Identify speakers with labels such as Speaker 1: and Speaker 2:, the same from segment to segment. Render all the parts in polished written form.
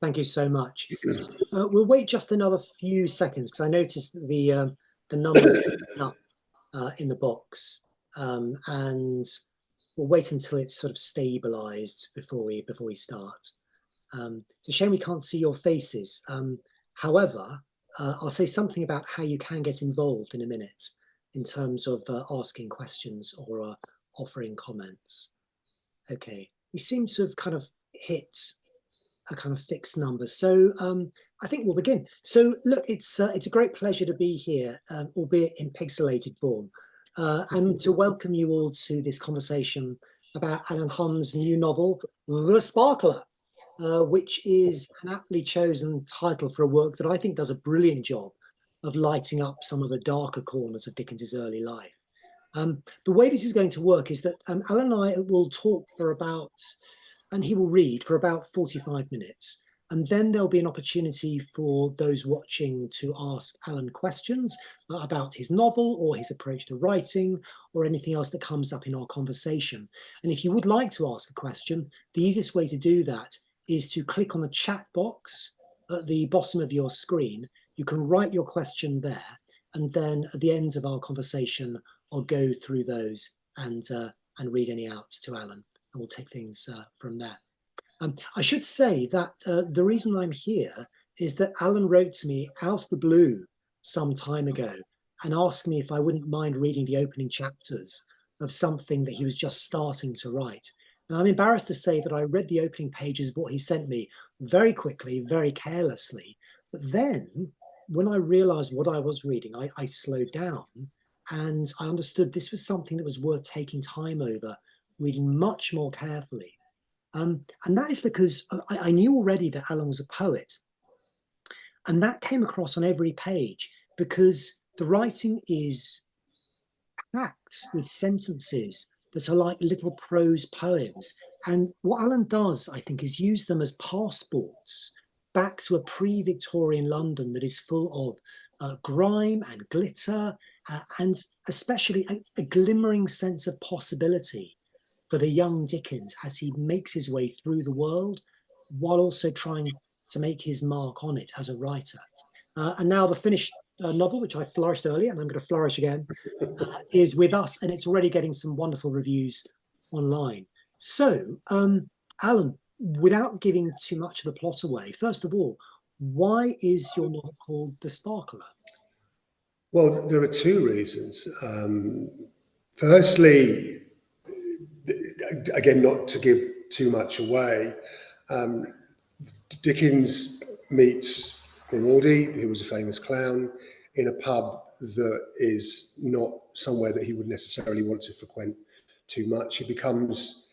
Speaker 1: Thank you so much. We'll wait just another few seconds because I noticed that the numbers are up in the box, and we'll wait until it's sort of stabilized before we start. It's a shame we can't see your faces. However, I'll say something about how you can get involved in a minute in terms of asking questions or offering comments. Okay, we seem to have kind of hit a kind of fixed number. So I think we'll begin. So look, it's a great pleasure to be here, albeit in pixelated form, and to welcome you all to this conversation about Alan Humm's new novel, The Sparkler, which is an aptly chosen title for a work that I think does a brilliant job of lighting up some of the darker corners of Dickens's early life. The way this is going to work is that Alan and I will talk for about, and he will read for about 45 minutes. And then there'll be an opportunity for those watching to ask Alan questions about his novel or his approach to writing or anything else that comes up in our conversation. And if you would like to ask a question, the easiest way to do that is to click on the chat box at the bottom of your screen. You can write your question there. And then at the end of our conversation, I'll go through those and read any out to Alan. And we'll take things from there. I should say that the reason I'm here is that Alan wrote to me out of the blue some time ago and asked me if I wouldn't mind reading the opening chapters of something that he was just starting to write. And I'm embarrassed to say that I read the opening pages of what he sent me very quickly, very carelessly. But then when I realized what I was reading, I slowed down and I understood this was something that was worth taking time over, reading much more carefully. And that is because I knew already that Alan was a poet. And that came across on every page because the writing is packed with sentences that are like little prose poems. And what Alan does, I think, is use them as passports back to a pre-Victorian London that is full of grime and glitter, and especially a glimmering sense of possibility for the young Dickens as he makes his way through the world while also trying to make his mark on it as a writer. And now the finished novel, which I flourished earlier, and I'm going to flourish again, is with us, and it's already getting some wonderful reviews online. So, Alan, without giving too much of the plot away, first of all, why is your novel called The Sparkler?
Speaker 2: Well, there are two reasons. Firstly, again, not to give too much away, Dickens meets Grimaldi, who was a famous clown, in a pub that is not somewhere that he would necessarily want to frequent too much. He becomes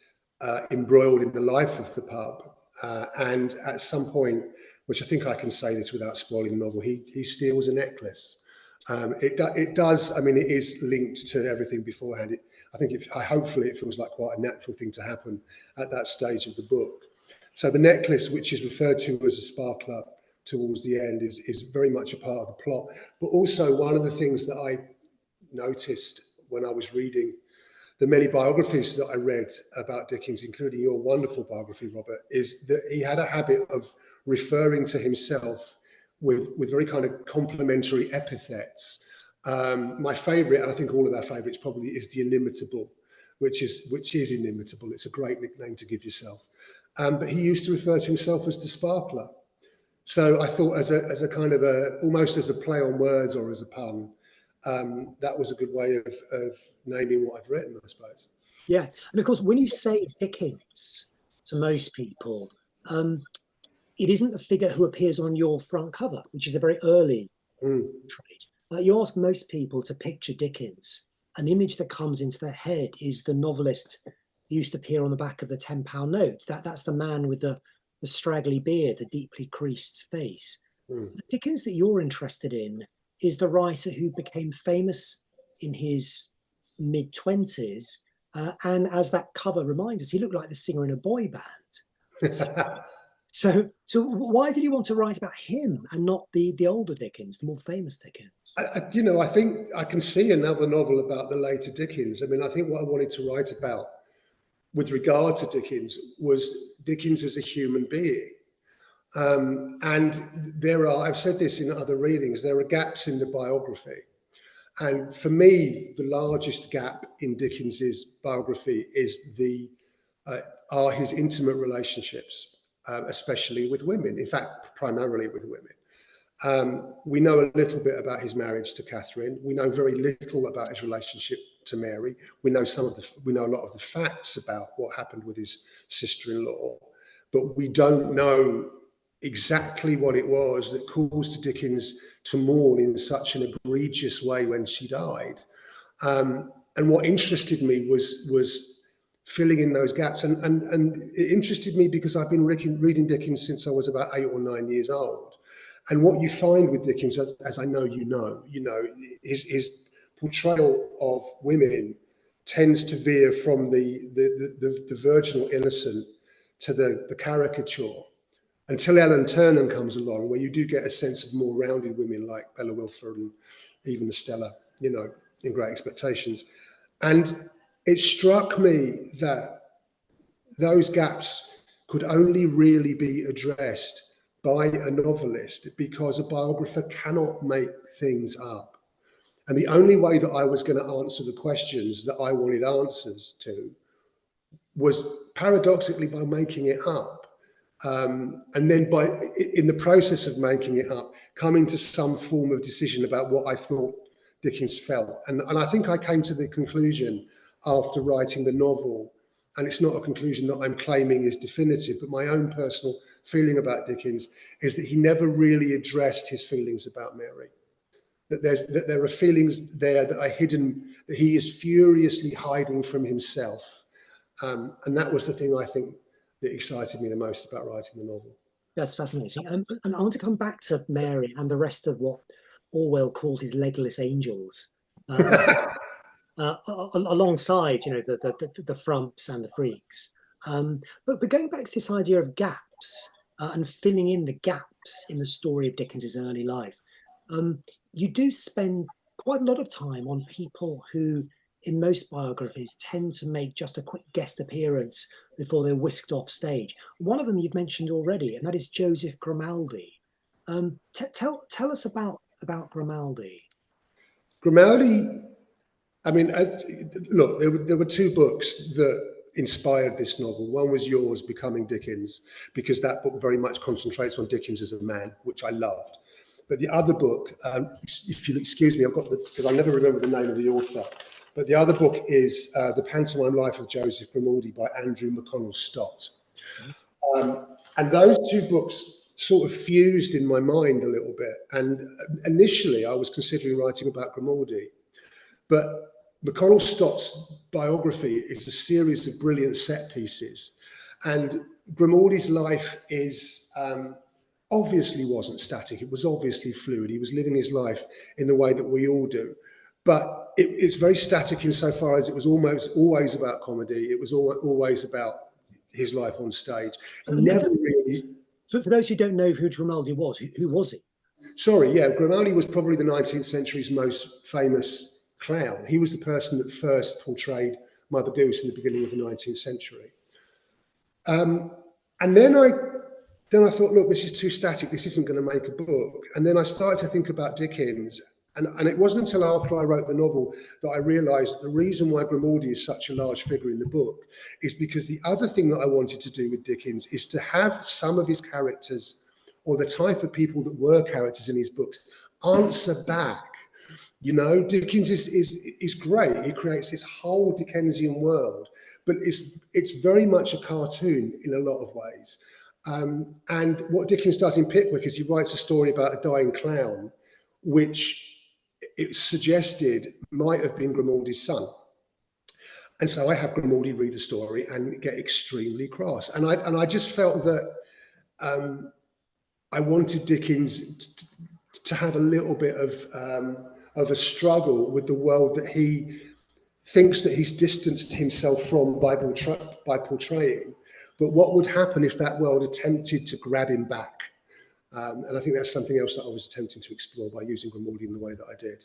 Speaker 2: embroiled in the life of the pub, and at some point, which I think I can say this without spoiling the novel, he steals a necklace. It does. I mean, it is linked to everything beforehand. Hopefully it feels like quite a natural thing to happen at that stage of the book. So the necklace, which is referred to as a sparkler towards the end, is very much a part of the plot. But also one of the things that I noticed when I was reading the many biographies that I read about Dickens, including your wonderful biography, Robert, is that he had a habit of referring to himself with very kind of complimentary epithets. My favourite, and I think all of our favourites probably, is the inimitable, which is inimitable. It's a great nickname to give yourself. But he used to refer to himself as the sparkler. So I thought, as a kind of almost as a play on words or as a pun, that was a good way of naming what I've written, I suppose.
Speaker 1: Yeah, and of course, when you say Dickens to most people, it isn't the figure who appears on your front cover, which is a very early trait. You ask most people to picture Dickens, an image that comes into their head is the novelist who used to appear on the back of the £10 note. That's the man with the straggly beard, the deeply creased face. The Dickens that you're interested in is the writer who became famous in his mid-20s. And as that cover reminds us, he looked like the singer in a boy band. So why did you want to write about him and not the older Dickens, the more famous Dickens?
Speaker 2: I think I can see another novel about the later Dickens. I mean, I think what I wanted to write about with regard to Dickens was Dickens as a human being. And there are, I've said this in other readings, there are gaps in the biography. And for me, the largest gap in Dickens's biography is are his intimate relationships, especially with women. In fact, primarily with women. We know a little bit about his marriage to Catherine. We know very little about his relationship to Mary. We know we know a lot of the facts about what happened with his sister-in-law, but we don't know exactly what it was that caused Dickens to mourn in such an egregious way when she died. And what interested me was filling in those gaps. And it interested me because I've been reading Dickens since I was about 8 or 9 years old. And what you find with Dickens, as I know you know, his portrayal of women tends to veer from the virginal innocent to the caricature, until Ellen Ternan comes along, where you do get a sense of more rounded women like Bella Wilfer and even Estella, in Great Expectations. And it struck me that those gaps could only really be addressed by a novelist, because a biographer cannot make things up. And the only way that I was going to answer the questions that I wanted answers to was paradoxically by making it up. And then in the process of making it up, coming to some form of decision about what I thought Dickens felt. And I think I came to the conclusion after writing the novel, and it's not a conclusion that I'm claiming is definitive, but my own personal feeling about Dickens is that he never really addressed his feelings about Mary. That there are feelings there that are hidden, that he is furiously hiding from himself. And that was the thing I think that excited me the most about writing the novel.
Speaker 1: That's fascinating. And I want to come back to Mary and the rest of what Orwell called his legless angels, alongside, the frumps and the freaks. But going back to this idea of gaps and filling in the gaps in the story of Dickens's early life, you do spend quite a lot of time on people who, in most biographies, tend to make just a quick guest appearance before they're whisked off stage. One of them you've mentioned already, and that is Joseph Grimaldi. Tell us about Grimaldi.
Speaker 2: Grimaldi, I mean, look, there were two books that inspired this novel. One was yours, Becoming Dickens, because that book very much concentrates on Dickens as a man, which I loved. But the other book, if you'll excuse me, because I never remember the name of the author, but the other book is The Pantomime Life of Joseph Grimaldi by Andrew McConnell Stott. And those two books sort of fused in my mind a little bit. And initially I was considering writing about Grimaldi, but McConnell Stott's biography is a series of brilliant set pieces. And Grimaldi's life is obviously wasn't static. It was obviously fluid. He was living his life in the way that we all do. But it's very static insofar as it was almost always about comedy. It was always about his life on stage. Never really.
Speaker 1: For those who don't know who Grimaldi was, who was he?
Speaker 2: Sorry, yeah, Grimaldi was probably the 19th century's most famous clown. He was the person that first portrayed Mother Goose in the beginning of the 19th century. And then I thought, look, this is too static. This isn't going to make a book. And then I started to think about Dickens. And it wasn't until after I wrote the novel that I realised the reason why Grimaldi is such a large figure in the book is because the other thing that I wanted to do with Dickens is to have some of his characters, or the type of people that were characters in his books, answer back. Dickens is great. He creates this whole Dickensian world, but it's very much a cartoon in a lot of ways. And what Dickens does in Pickwick is he writes a story about a dying clown, which it suggested might have been Grimaldi's son. And so I have Grimaldi read the story and get extremely cross. And I just felt that I wanted Dickens to have a little bit of a struggle with the world that he thinks that he's distanced himself from by portraying. But what would happen if that world attempted to grab him back? And I think that's something else that I was attempting to explore by using Grimaldi in the way that I did.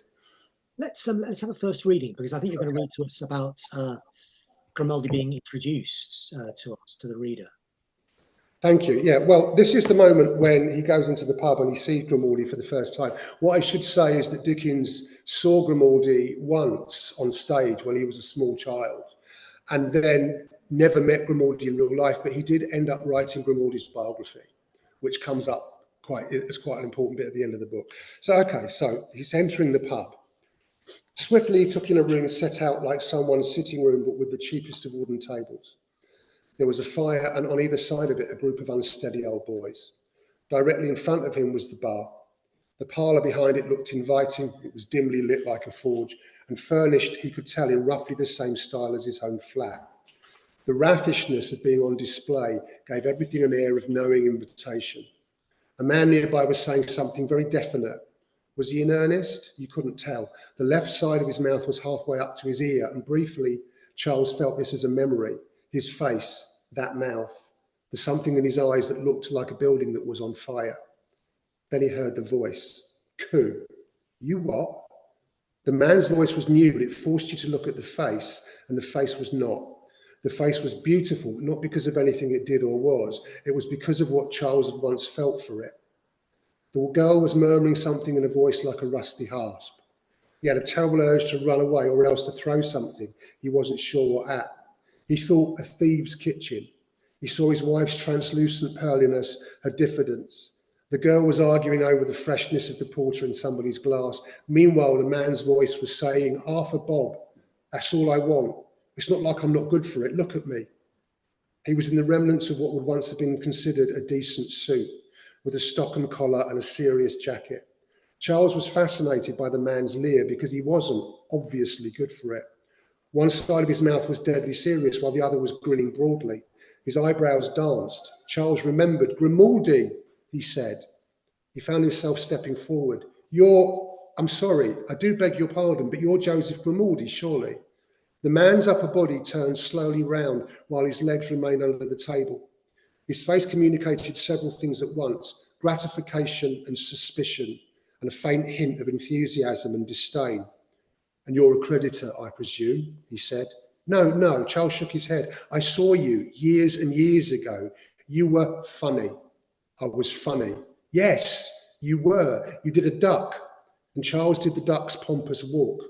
Speaker 1: Let's have a first reading, because I think you're going to read to us about Grimaldi being introduced to us, to the reader.
Speaker 2: Thank you. Yeah, well, this is the moment when he goes into the pub and he sees Grimaldi for the first time. What I should say is that Dickens saw Grimaldi once on stage when he was a small child, and then never met Grimaldi in real life, but he did end up writing Grimaldi's biography, which comes up it's quite an important bit at the end of the book. So, okay, so he's entering the pub. Swiftly he took in a room set out like someone's sitting room, but with the cheapest of wooden tables. There was a fire, and on either side of it, a group of unsteady old boys. Directly in front of him was the bar. The parlour behind it looked inviting. It was dimly lit like a forge, and furnished, he could tell, in roughly the same style as his home flat. The raffishness of being on display gave everything an air of knowing invitation. A man nearby was saying something very definite. Was he in earnest? You couldn't tell. The left side of his mouth was halfway up to his ear, and briefly, Charles felt this as a memory. His face, that mouth, the something in his eyes that looked like a building that was on fire. Then he heard the voice. Coo. You what? The man's voice was new, but it forced you to look at the face, and the face was not. The face was beautiful, not because of anything it did or was. It was because of what Charles had once felt for it. The girl was murmuring something in a voice like a rusty hasp. He had a terrible urge to run away or else to throw something. He wasn't sure what at. He thought a thieves' kitchen. He saw his wife's translucent pearliness, her diffidence. The girl was arguing over the freshness of the porter in somebody's glass. Meanwhile, the man's voice was saying, Arthur Bob, that's all I want. It's not like I'm not good for it. Look at me. He was in the remnants of what would once have been considered a decent suit, with a stock and collar and a serious jacket. Charles was fascinated by the man's leer because he wasn't obviously good for it. One side of his mouth was deadly serious while the other was grinning broadly. His eyebrows danced. Charles remembered. Grimaldi, he said. He found himself stepping forward. I'm sorry, I do beg your pardon, but you're Joseph Grimaldi, surely. The man's upper body turned slowly round while his legs remained under the table. His face communicated several things at once, gratification and suspicion, and a faint hint of enthusiasm and disdain. And you're a creditor, I presume, he said. No, Charles shook his head. I saw you years and years ago. You were funny. I was funny. Yes, you were. You did a duck. And Charles did the duck's pompous walk.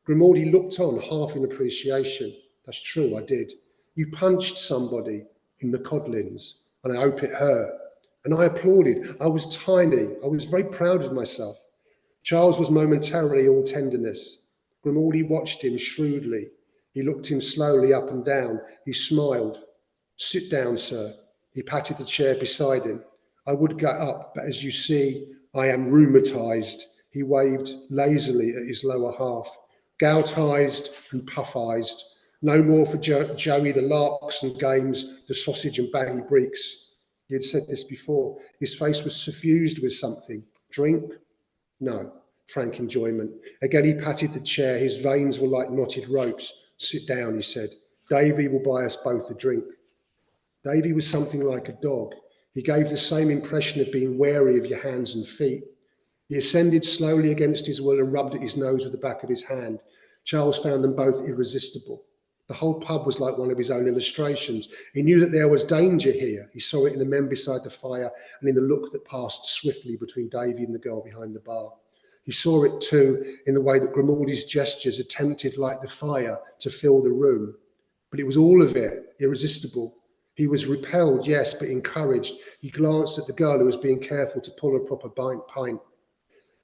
Speaker 2: Grimaldi looked on, half in appreciation. That's true, I did. You punched somebody in the codlins, and I hope it hurt. And I applauded. I was tiny. I was very proud of myself. Charles was momentarily all tenderness. Grimaldi watched him shrewdly. He looked him slowly up and down. He smiled. Sit down, sir. He patted the chair beside him. I would get up, but as you see, I am rheumatized. He waved lazily at his lower half. Goutized and puffized. No more for Joey, the larks and games, the sausage and baggy breeks. He had said this before. His face was suffused with something. Drink? No. Frank enjoyment. Again, he patted the chair. His veins were like knotted ropes. Sit down, he said. Davy will buy us both a drink. Davy was something like a dog. He gave the same impression of being wary of your hands and feet. He ascended slowly against his will and rubbed at his nose with the back of his hand. Charles found them both irresistible. The whole pub was like one of his own illustrations. He knew that there was danger here. He saw it in the men beside the fire and in the look that passed swiftly between Davy and the girl behind the bar. He saw it too in the way that Grimaldi's gestures attempted, like the fire, to fill the room. But it was all of it, irresistible. He was repelled, yes, but encouraged. He glanced at the girl who was being careful to pull a proper pint.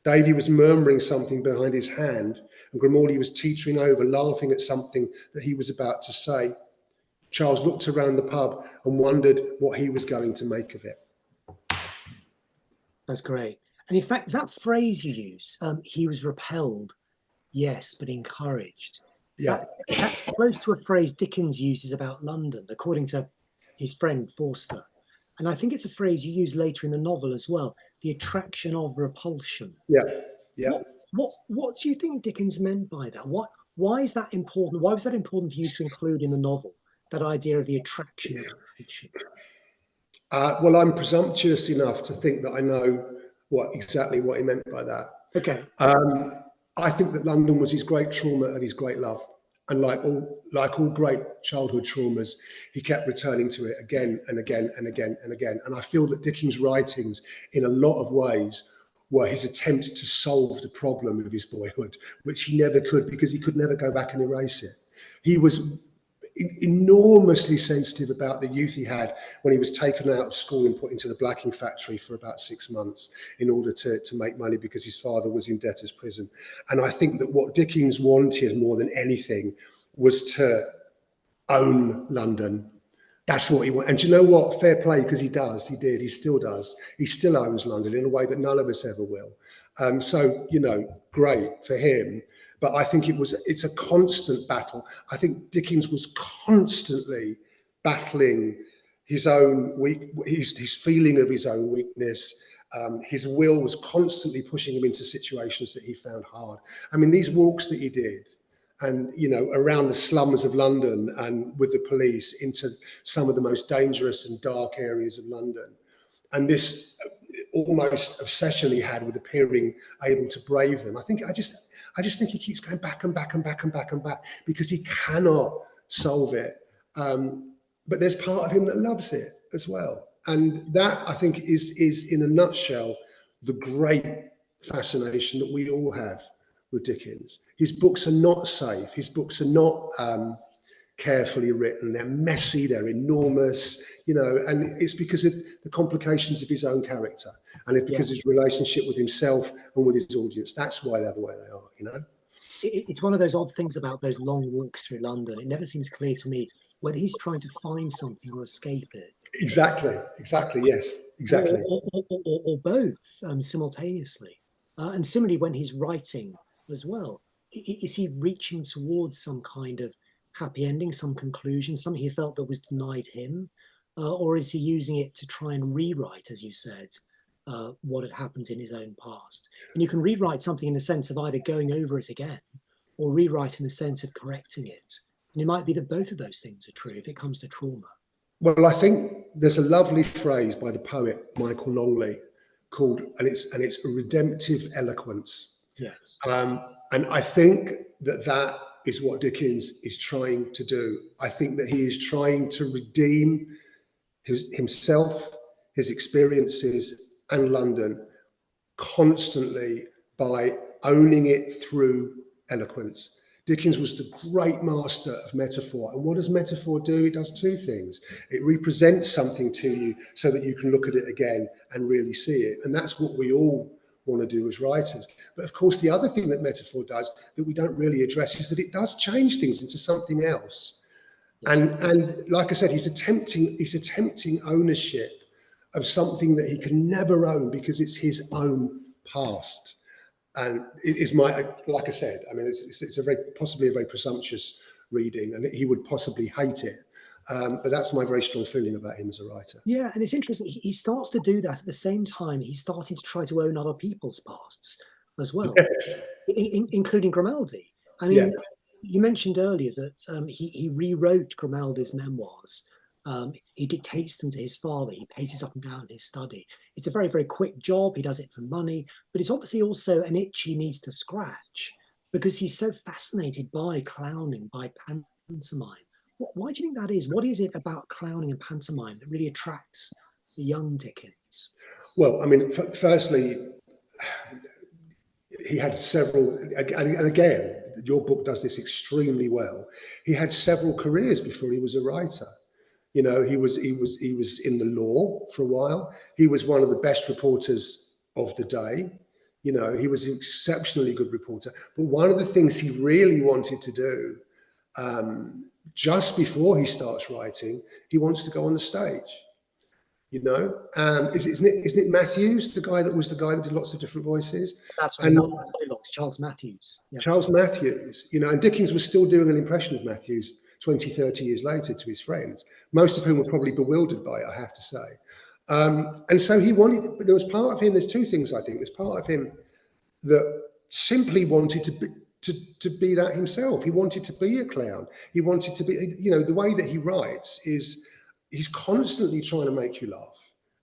Speaker 2: Davy was murmuring something behind his hand, and Grimaldi was teetering over, laughing at something that he was about to say. Charles looked around the pub and wondered what he was going to make of it.
Speaker 1: That's great. And in fact, that phrase you use, he was repelled, yes, but encouraged.
Speaker 2: Yeah.
Speaker 1: That's close to a phrase Dickens uses about London, according to his friend Forster. And I think it's a phrase you use later in the novel as well, the attraction of repulsion.
Speaker 2: Yeah.
Speaker 1: What do you think Dickens meant by that? Why is that important? Why was that important for you to include in the novel, that idea of the attraction of repulsion?
Speaker 2: Well, I'm presumptuous enough to think that I know exactly what he meant by that.
Speaker 1: Okay.
Speaker 2: I think that London was his great trauma and his great love. And like all great childhood traumas, he kept returning to it again and again and again and again. And I feel that Dickens' writings, in a lot of ways, were his attempt to solve the problem of his boyhood, which he never could, because he could never go back and erase it. He was enormously sensitive about the youth he had when he was taken out of school and put into the blacking factory for about 6 months in order to make money, because his father was in debtor's prison. And I think that what Dickens wanted more than anything was to own London. That's what he wanted. And do you know what? Fair play, because he did, he still does. He still owns London in a way that none of us ever will. So, you know, great for him. But I think it's a constant battle. I think Dickens was constantly battling his own his feeling of his own weakness. His will was constantly pushing him into situations that he found hard. I mean, these walks that he did, and, you know, around the slums of London and with the police into some of the most dangerous and dark areas of London, and this almost obsession he had with appearing able to brave them. I just think he keeps going back and back and back and back and back, because he cannot solve it. But there's part of him that loves it as well. And that, I think, is in a nutshell, the great fascination that we all have with Dickens. His books are not safe. His books are not carefully written. They're messy, they're enormous, you know, and it's because of the complications of his own character, and it's because of his relationship with himself and with his audience. That's why they're the way they are, you know.
Speaker 1: It's one of those odd things about those long walks through London. It never seems clear to me whether he's trying to find something or escape it.
Speaker 2: Exactly, yes, exactly.
Speaker 1: Or both simultaneously. And similarly, when he's writing as well, is he reaching towards some kind of happy ending, some conclusion, something he felt that was denied him? Or is he using it to try and rewrite, as you said, what had happened in his own past? And you can rewrite something in the sense of either going over it again or rewrite in the sense of correcting it. And it might be that both of those things are true if it comes to trauma.
Speaker 2: Well, I think there's a lovely phrase by the poet Michael Longley called, and it's a redemptive eloquence.
Speaker 1: Yes.
Speaker 2: And I think that is what Dickens is trying to do. I think that he is trying to redeem himself, his experiences, and London constantly by owning it through eloquence. Dickens was the great master of metaphor. And what does metaphor do? It does two things. It represents something to you so that you can look at it again and really see it. And that's what we all want to do as writers. But of course, the other thing that metaphor does that we don't really address is that it does change things into something else. And like I said, he's attempting ownership of something that he can never own because it's his own past. And it is like I said, I mean, it's possibly a very presumptuous reading, and he would possibly hate it. But that's my very strong feeling about him as a writer.
Speaker 1: Yeah, and it's interesting. He starts to do that at the same time he's starting to try to own other people's pasts as well,
Speaker 2: Yes.
Speaker 1: including Grimaldi. I mean, you mentioned earlier that he rewrote Grimaldi's memoirs. He dictates them to his father. He paces up and down in his study. It's a very, very quick job. He does it for money, but it's obviously also an itch he needs to scratch because he's so fascinated by clowning, by pantomime. Why do you think that is? What is it about clowning and pantomime that really attracts the young Dickens?
Speaker 2: Well, I mean, firstly, he had several, and again, your book does this extremely well. He had several careers before he was a writer. You know, he was in the law for a while. He was one of the best reporters of the day. You know, he was an exceptionally good reporter. But one of the things he really wanted to do, just before he starts writing, he wants to go on the stage. You know, isn't it Matthews, the guy that did lots of different voices?
Speaker 1: That's right. Charles Matthews. Yeah.
Speaker 2: Charles Matthews, you know, and Dickens was still doing an impression of Matthews 20, 30 years later to his friends, most of whom were probably bewildered by it, I have to say. And so he wanted, but there was part of him, there's two things I think. There's part of him that simply wanted to be that himself. He wanted to be a clown. He wanted to be, you know, the way that he writes is, he's constantly trying to make you laugh,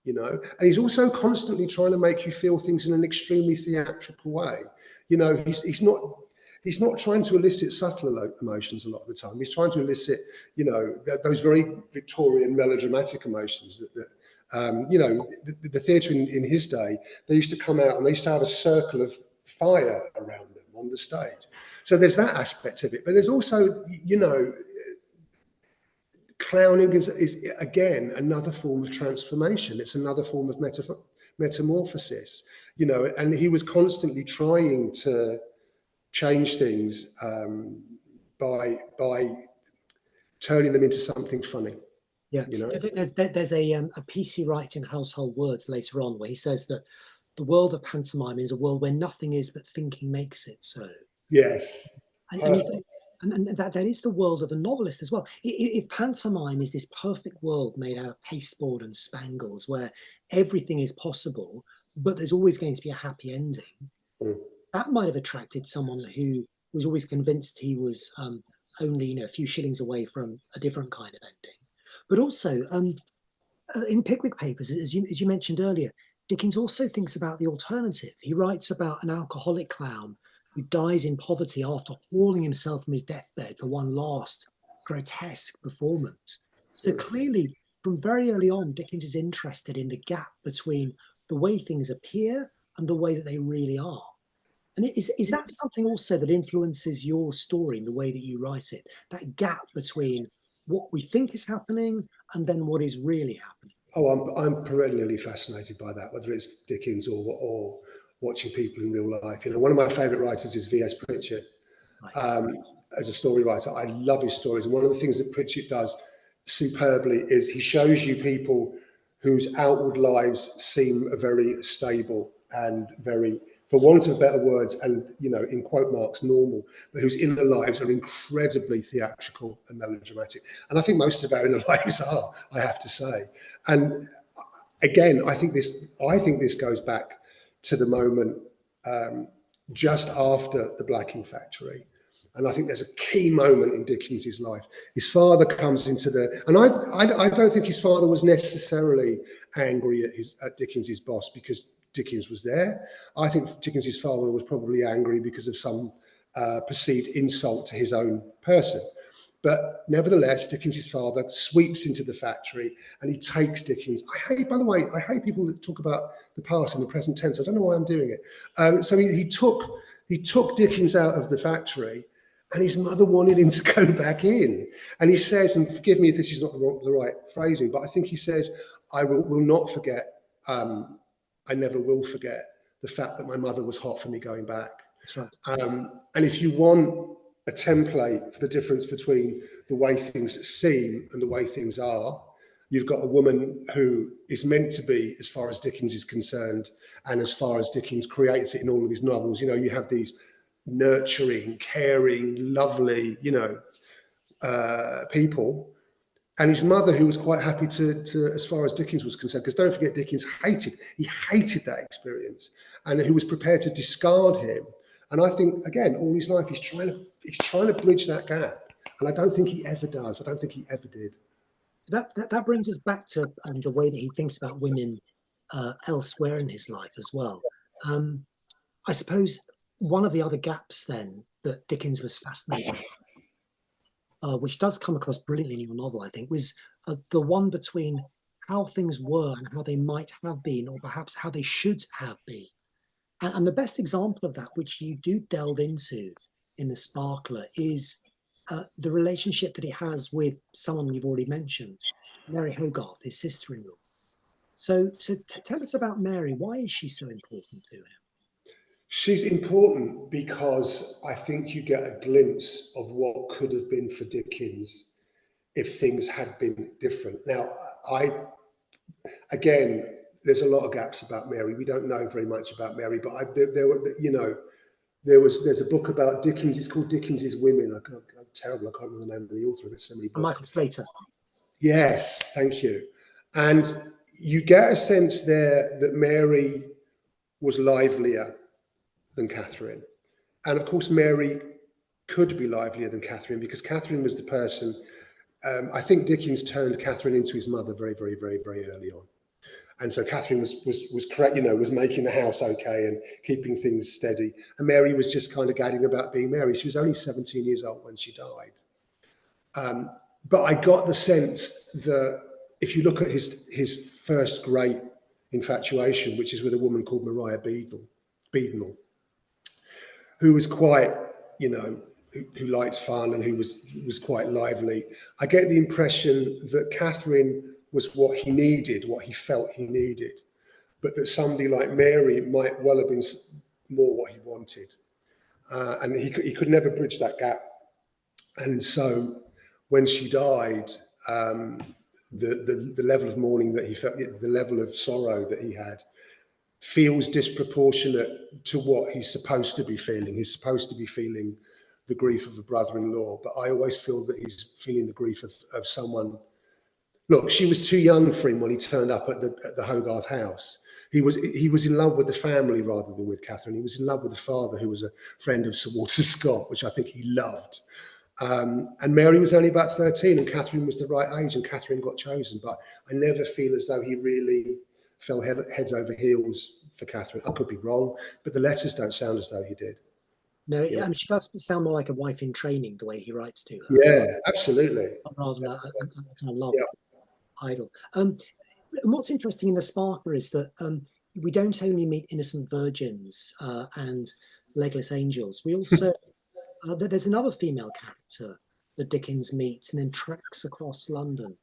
Speaker 2: you know, and he's also constantly trying to make you feel things in an extremely theatrical way. You know, he's not, he's not trying to elicit subtle emotions a lot of the time. He's trying to elicit, you know, those very Victorian melodramatic emotions you know, the theatre in his day, they used to come out and they used to have a circle of fire around them on the stage. So there's that aspect of it. But there's also, you know, clowning is again another form of transformation. It's another form of metamorphosis, you know, and he was constantly trying to change things by turning them into something funny.
Speaker 1: Yeah,
Speaker 2: you know.
Speaker 1: there's a piece he writes in Household Words later on where he says that the world of pantomime is a world where nothing is but thinking makes it so.
Speaker 2: Yes,
Speaker 1: And you think, and that is the world of a novelist as well. If pantomime is this perfect world made out of pasteboard and spangles where everything is possible, but there's always going to be a happy ending, that might have attracted someone who was always convinced he was only, you know, a few shillings away from a different kind of ending. But also, in Pickwick Papers, as you mentioned earlier, Dickens also thinks about the alternative. He writes about an alcoholic clown who dies in poverty after hauling himself from his deathbed for one last grotesque performance. So clearly, from very early on, Dickens is interested in the gap between the way things appear and the way that they really are. And is that something also that influences your story, the way that you write it? That gap between what we think is happening and then what is really happening?
Speaker 2: Oh, I'm perennially fascinated by that, whether it's Dickens or watching people in real life. You know, one of my favourite writers is V.S. Pritchett.
Speaker 1: Right.
Speaker 2: As a story writer, I love his stories. And one of the things that Pritchett does superbly is he shows you people whose outward lives seem very stable and very, for want of better words, and, you know, in quote marks, normal, but whose inner lives are incredibly theatrical and melodramatic. And I think most of our inner lives are, I have to say. And again, I think this goes back to the moment just after the blacking factory. And I think there's a key moment in Dickens's life. His father comes into and I don't think his father was necessarily angry at Dickens's boss because Dickens was there. I think Dickens's father was probably angry because of some perceived insult to his own person. But nevertheless, Dickens's father sweeps into the factory and he takes Dickens. By the way, I hate people that talk about the past in the present tense. I don't know why I'm doing it. So he took Dickens out of the factory, and his mother wanted him to go back in. And he says, and forgive me if this is not the right phrasing, but I think he says, I will not forget, I never will forget the fact that my mother was hot for me going back.
Speaker 1: That's right.
Speaker 2: And if you want a template for the difference between the way things seem and the way things are, you've got a woman who is meant to be, as far as Dickens is concerned, and as far as Dickens creates it in all of his novels, you know, you have these nurturing, caring, lovely, you know, people. And his mother, who was quite happy to as far as Dickens was concerned, because don't forget, Dickens hated that experience, and who was prepared to discard him. And I think, again, all his life, he's trying to bridge that gap. And I don't think he ever does. I don't think he ever did.
Speaker 1: That brings us back to the way that he thinks about women elsewhere in his life as well. I suppose one of the other gaps then that Dickens was fascinated, which does come across brilliantly in your novel, I think, was the one between how things were and how they might have been, or perhaps how they should have been. And the best example of that, which you do delve into in The Sparkler, is the relationship that he has with someone you've already mentioned, Mary Hogarth, his sister-in-law. So tell us about Mary. Why is she so important to him?
Speaker 2: She's important because I think you get a glimpse of what could have been for Dickens if things had been different. Now, again, there's a lot of gaps about Mary. We don't know very much about Mary, but there's a book about Dickens. It's called Dickens's Women. I'm terrible. I can't remember the name of the author. There's so many books.
Speaker 1: Michael Slater.
Speaker 2: Yes, thank you. And you get a sense there that Mary was livelier than Catherine. And of course, Mary could be livelier than Catherine because Catherine was the person. I think Dickens turned Catherine into his mother very, very, very, very early on. And so Catherine was correct, was making the house okay and keeping things steady. And Mary was just kind of gadding about being Mary. She was only 17 years old when she died. But I got the sense that if you look at his first great infatuation, which is with a woman called Maria Beadnell, who was quite, who liked fun and who was quite lively. I get the impression that Catherine was what he needed, what he felt he needed, but that somebody like Mary might well have been more what he wanted. And he could never bridge that gap. And so when she died, the level of mourning that he felt, the level of sorrow that he had, feels disproportionate to what he's supposed to be feeling. He's supposed to be feeling the grief of a brother-in-law, but I always feel that he's feeling the grief of someone. Look, she was too young for him when he turned up at the Hogarth house. He was in love with the family rather than with Catherine. He was in love with the father, who was a friend of Sir Walter Scott, which I think he loved. And Mary was only about 13 and Catherine was the right age and Catherine got chosen. But I never feel as though he really fell heads over heels for Catherine. I could be wrong, but the letters don't sound as though he did.
Speaker 1: No, I mean, she does sound more like a wife in training, the way he writes to her.
Speaker 2: Yeah, absolutely.
Speaker 1: Rather than a kind of love idol. And what's interesting in The Sparkler is that we don't only meet innocent virgins and legless angels. We also, there's another female character that Dickens meets and then tracks across London,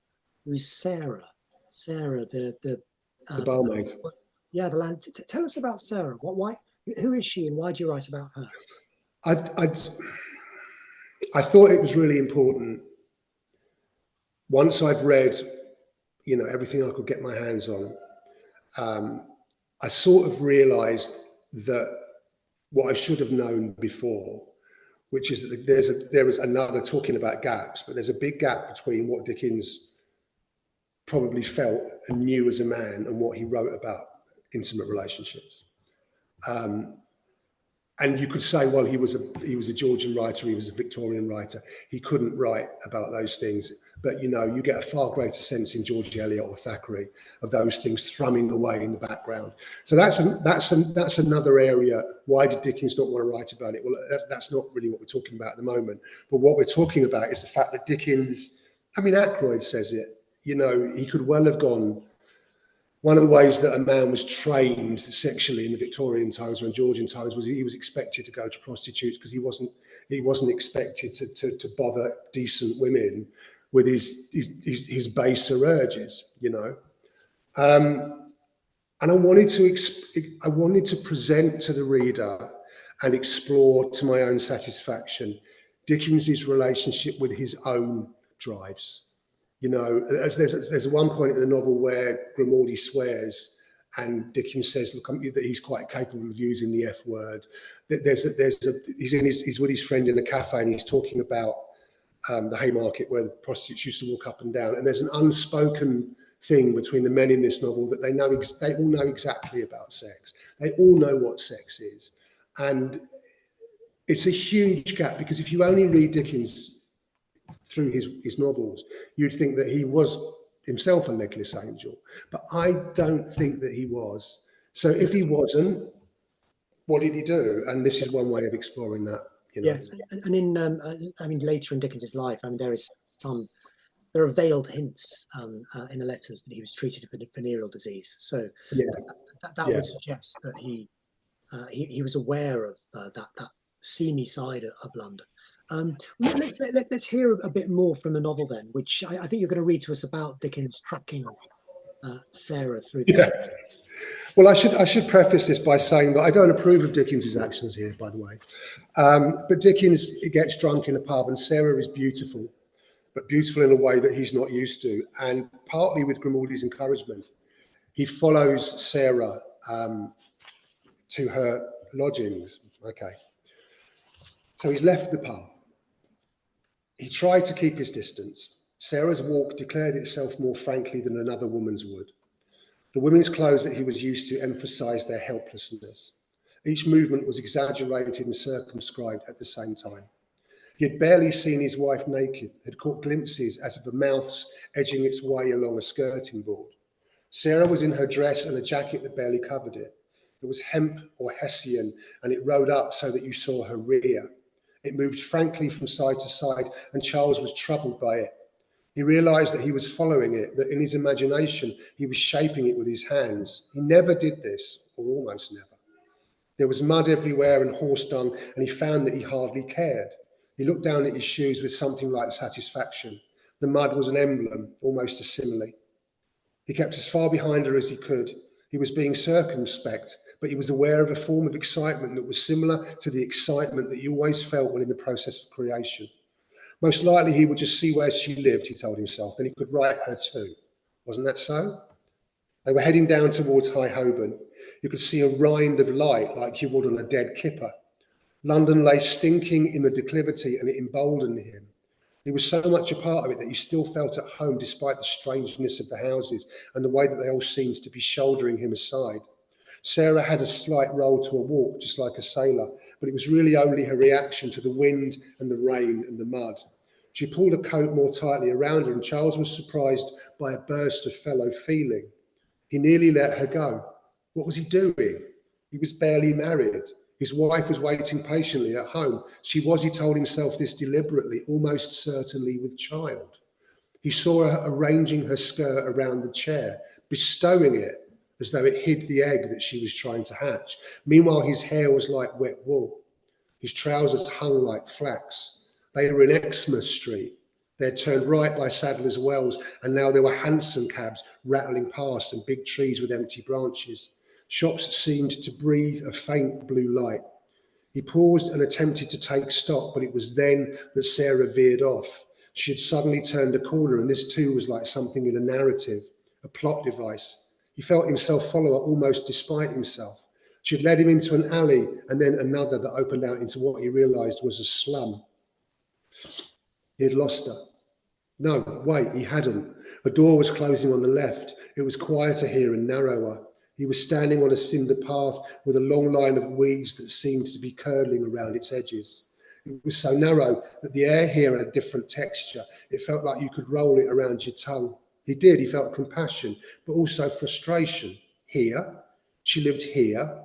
Speaker 1: who's Sarah. Sarah, the
Speaker 2: barmaid.
Speaker 1: Yeah, the land. Tell us about Sarah. Why? Who is she, and why do you write about her?
Speaker 2: I thought it was really important. Once I'd read, everything I could get my hands on, I sort of realised that what I should have known before, which is that there is another, talking about gaps, but there's a big gap between what Dickens probably felt and knew as a man and what he wrote about intimate relationships. And you could say, well, he was a Georgian writer, he was a Victorian writer. He couldn't write about those things. But, you get a far greater sense in George Eliot or Thackeray of those things thrumming away in the background. So that's another area. Why did Dickens not want to write about it? Well, that's not really what we're talking about at the moment. But what we're talking about is the fact that Dickens, Ackroyd says it, he could well have gone. One of the ways that a man was trained sexually in the Victorian times or in Georgian times was he was expected to go to prostitutes because he wasn't expected to bother decent women with his baser urges, And I wanted to present to the reader and explore to my own satisfaction Dickens's relationship with his own drives. As there's one point in the novel where Grimaldi swears and Dickens says, look, that he's quite capable of using the F word. He's with his friend in a cafe and he's talking about the Haymarket where the prostitutes used to walk up and down. And there's an unspoken thing between the men in this novel that they all know exactly about sex. They all know what sex is. And it's a huge gap because if you only read Dickens through his novels, you'd think that he was himself a legless angel, but I don't think that he was. So if he wasn't, what did he do? And this is one way of exploring that.
Speaker 1: Yes, and in later in Dickens's life, there are veiled hints in the letters that he was treated for venereal disease. So that would suggest that he was aware of that seamy side of London. Let's hear a bit more from the novel then, which I think you're going to read to us about Dickens tracking Sarah through this.
Speaker 2: Yeah. Well, I should preface this by saying that I don't approve of Dickens's actions here, by the way. But Dickens gets drunk in a pub and Sarah is beautiful, but beautiful in a way that he's not used to. And partly with Grimaldi's encouragement, he follows Sarah to her lodgings. Okay. So he's left the pub. He tried to keep his distance. Sarah's walk declared itself more frankly than another woman's would. The women's clothes that he was used to emphasised their helplessness. Each movement was exaggerated and circumscribed at the same time. He had barely seen his wife naked, had caught glimpses as of a mouse edging its way along a skirting board. Sarah was in her dress and a jacket that barely covered it. It was hemp or hessian, and it rode up so that you saw her rear. It moved frankly from side to side, and Charles was troubled by it. He realised that he was following it, that in his imagination he was shaping it with his hands. He never did this, or almost never. There was mud everywhere and horse dung, and he found that he hardly cared. He looked down at his shoes with something like satisfaction. The mud was an emblem, almost a simile. He kept as far behind her as he could. He was being circumspect, but he was aware of a form of excitement that was similar to the excitement that you always felt when in the process of creation. Most likely he would just see where she lived, he told himself, then he could write her too. Wasn't that so? They were heading down towards High Holborn. You could see a rind of light like you would on a dead kipper. London lay stinking in the declivity, and it emboldened him. He was so much a part of it that he still felt at home despite the strangeness of the houses and the way that they all seemed to be shouldering him aside. Sarah had a slight roll to a walk, just like a sailor, but it was really only her reaction to the wind and the rain and the mud. She pulled her coat more tightly around her, and Charles was surprised by a burst of fellow feeling. He nearly let her go. What was he doing? He was barely married. His wife was waiting patiently at home. She was, he told himself this deliberately, almost certainly with child. He saw her arranging her skirt around the chair, bestowing it as though it hid the egg that she was trying to hatch. Meanwhile, his hair was like wet wool. His trousers hung like flax. They were in Exmouth Street. They had turned right by Sadler's Wells, and now there were hansom cabs rattling past and big trees with empty branches. Shops seemed to breathe a faint blue light. He paused and attempted to take stock, but it was then that Sarah veered off. She had suddenly turned a corner, and this too was like something in a narrative, a plot device. He felt himself follow her almost despite himself. She had led him into an alley and then another that opened out into what he realised was a slum. He had lost her. No, wait, he hadn't. A door was closing on the left. It was quieter here and narrower. He was standing on a cinder path with a long line of weeds that seemed to be curdling around its edges. It was so narrow that the air here had a different texture. It felt like you could roll it around your tongue. He did. He felt compassion, but also frustration. Here, she lived here.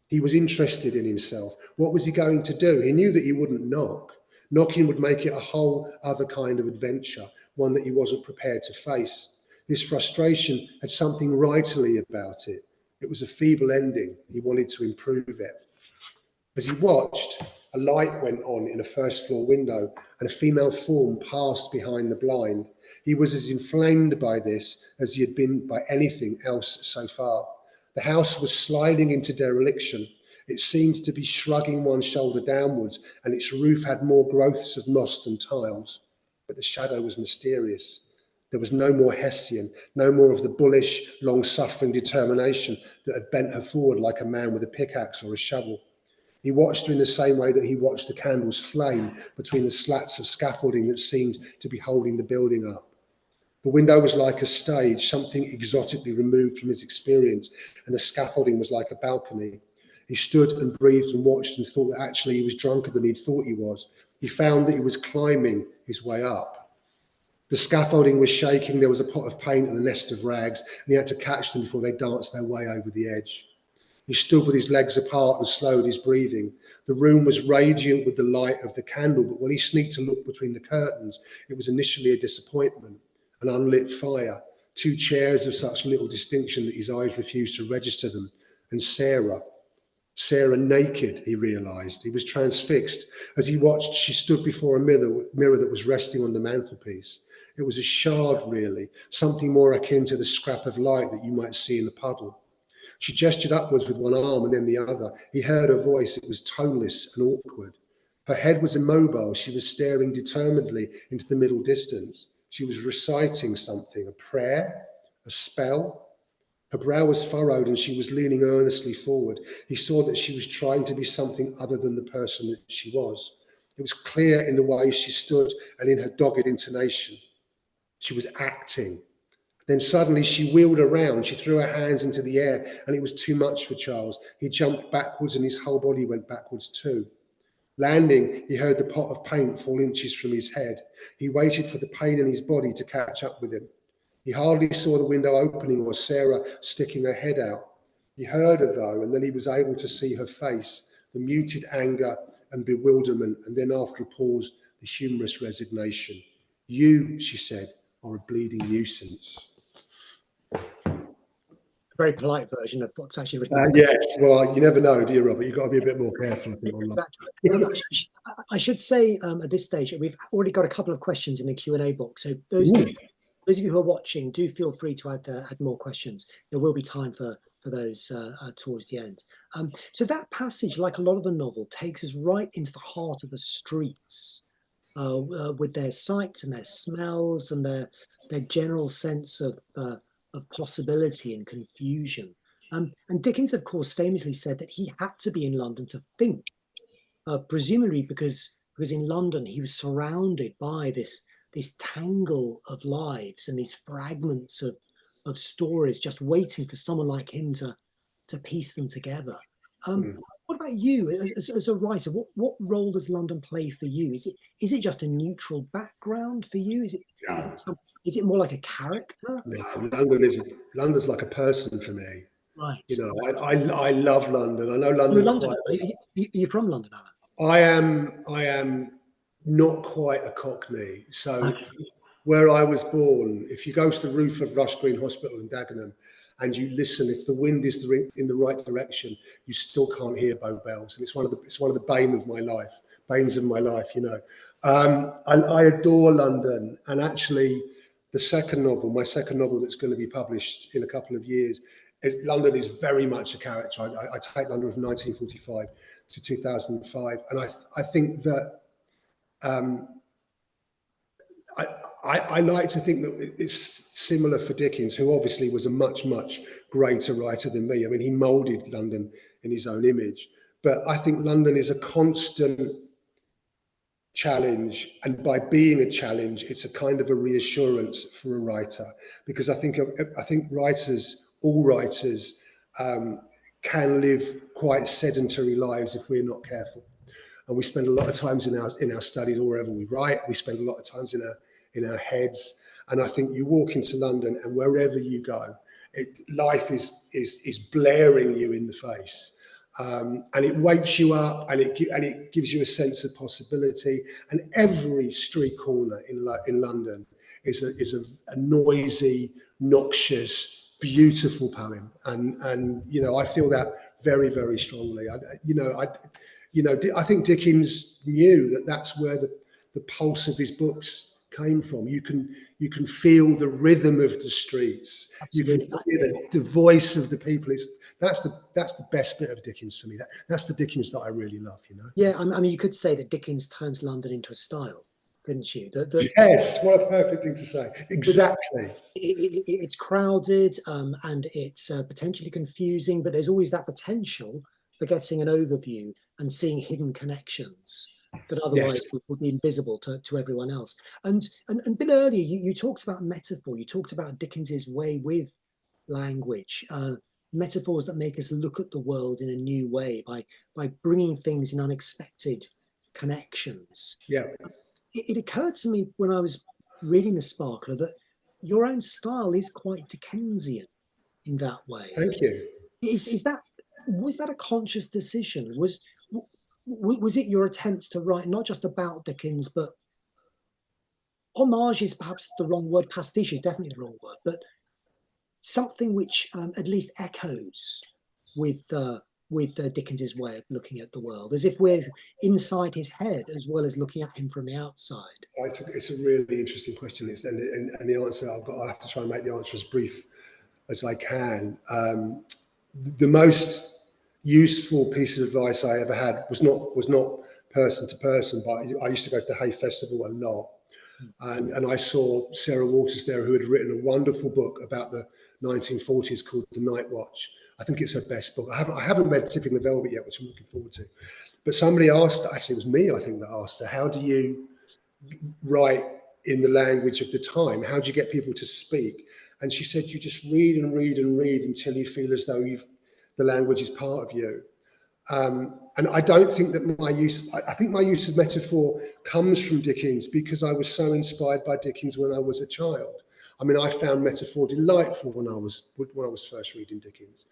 Speaker 2: He was interested in himself. What was he going to do? He knew that he wouldn't knock. Knocking would make it a whole other kind of adventure, one that he wasn't prepared to face. His frustration had something writerly about it. It was a feeble ending. He wanted to improve it. As he watched, a light went on in a first-floor window and a female form passed behind the blind. He was as inflamed by this as he had been by anything else so far. The house was sliding into dereliction. It seemed to be shrugging one shoulder downwards, and its roof had more growths of moss than tiles. But the shadow was mysterious. There was no more Hessian, no more of the bullish, long-suffering determination that had bent her forward like a man with a pickaxe or a shovel. He watched her in the same way that he watched the candles flame between the slats of scaffolding that seemed to be holding the building up. The window was like a stage, something exotically removed from his experience, and the scaffolding was like a balcony. He stood and breathed and watched and thought that actually he was drunker than he thought he was. He found that he was climbing his way up. The scaffolding was shaking, there was a pot of paint and a nest of rags, and he had to catch them before they danced their way over the edge. He stood with his legs apart and slowed his breathing. The room was radiant with the light of the candle, but when he sneaked to look between the curtains, it was initially a disappointment, an unlit fire, two chairs of such little distinction that his eyes refused to register them, and Sarah naked, he realised. He was transfixed. As he watched, she stood before a mirror that was resting on the mantelpiece. It was a shard, really, something more akin to the scrap of light that you might see in a puddle. She gestured upwards with one arm and then the other. He heard her voice. It was toneless and awkward. Her head was immobile. She was staring determinedly into the middle distance. She was reciting something, a prayer, a spell. Her brow was furrowed and she was leaning earnestly forward. He saw that she was trying to be something other than the person that she was. It was clear in the way she stood and in her dogged intonation. She was acting. Then suddenly she wheeled around. She threw her hands into the air, and it was too much for Charles. He jumped backwards and his whole body went backwards too. Landing, he heard the pot of paint fall inches from his head. He waited for the pain in his body to catch up with him. He hardly saw the window opening or Sarah sticking her head out. He heard her though, and then he was able to see her face, the muted anger and bewilderment, and then after a pause, the humorous resignation. You, she said, are a bleeding nuisance.
Speaker 1: Very polite version of what's actually written.
Speaker 2: Yes, well, you never know, do you, Robert? You've got to be a bit more careful, I think, online.
Speaker 1: I should say at this stage, we've already got a couple of questions in the Q&A box. So those of you who are watching, do feel free to add more questions. There will be time for those towards the end. So that passage, like a lot of the novel, takes us right into the heart of the streets with their sights and their smells and their general sense of possibility and confusion. And Dickens, of course, famously said that he had to be in London to think, presumably because in London he was surrounded by this tangle of lives and these fragments of stories, just waiting for someone like him to piece them together. What about you as a writer? What role does London play for you? Is it just a neutral background for you? Is it more like a character?
Speaker 2: No, London's like a person for me.
Speaker 1: Right.
Speaker 2: You know, I love London. I know
Speaker 1: You're
Speaker 2: London.
Speaker 1: You're from London, Alan?
Speaker 2: I am not quite a Cockney. So where I was born, if you go to the roof of Rush Green Hospital in Dagenham and you listen, if the wind is in the right direction, you still can't hear Bow Bells. And it's one of the banes of my life, you know. I adore London, and actually my second novel that's going to be published in a couple of years, London is very much a character. I take London from 1945 to 2005, and I think that I like to think that it's similar for Dickens, who obviously was a much greater writer than me. I mean, he moulded London in his own image, but I think London is a constant challenge, and by being a challenge, it's a kind of a reassurance for a writer, because I think all writers can live quite sedentary lives if we're not careful, and we spend a lot of times in our studies or wherever we write. We spend a lot of times in our heads, and I think you walk into London and wherever you go, life is blaring you in the face. And it wakes you up, and it gives you a sense of possibility. And every street corner in London is a noisy, noxious, beautiful poem. And you know, I feel that very, very strongly. I think Dickens knew that that's where the pulse of his books came from. You can feel the rhythm of the streets. Absolutely. You can hear the voice of the people. That's the best bit of Dickens for me. That's the Dickens that I really love, you know.
Speaker 1: Yeah, I mean, you could say that Dickens turns London into a style, couldn't you?
Speaker 2: Yes, what a perfect thing to say. Exactly.
Speaker 1: It's crowded and it's potentially confusing, but there's always that potential for getting an overview and seeing hidden connections that otherwise would be invisible to everyone else. And a bit earlier, you talked about metaphor. You talked about Dickens's way with language. Metaphors that make us look at the world in a new way by bringing things in unexpected connections.
Speaker 2: Yeah.
Speaker 1: It occurred to me when I was reading The Sparkler that your own style is quite Dickensian in that way.
Speaker 2: Thank you.
Speaker 1: Was that a conscious decision? Was it your attempt to write not just about Dickens, but homage is perhaps the wrong word, pastiche is definitely the wrong word, but something which at least echoes with Dickens's way of looking at the world, as if we're inside his head as well as looking at him from the outside?
Speaker 2: It's a really interesting question, and the answer I'll have to try and make the answer as brief as I can. The most useful piece of advice I ever had was not person to person, but I used to go to the Hay Festival a lot, and I saw Sarah Waters there, who had written a wonderful book about the 1940s called The Night Watch. I think it's her best book. I haven't read Tipping the Velvet yet, which I'm looking forward to. But somebody asked, actually it was me, I think, that asked her, how do you write in the language of the time? How do you get people to speak? And she said, you just read and read and read until you feel as though the language is part of you. And I don't think that I think my use of metaphor comes from Dickens because I was so inspired by Dickens when I was a child. I mean, I found metaphor delightful when I was first reading Dickens,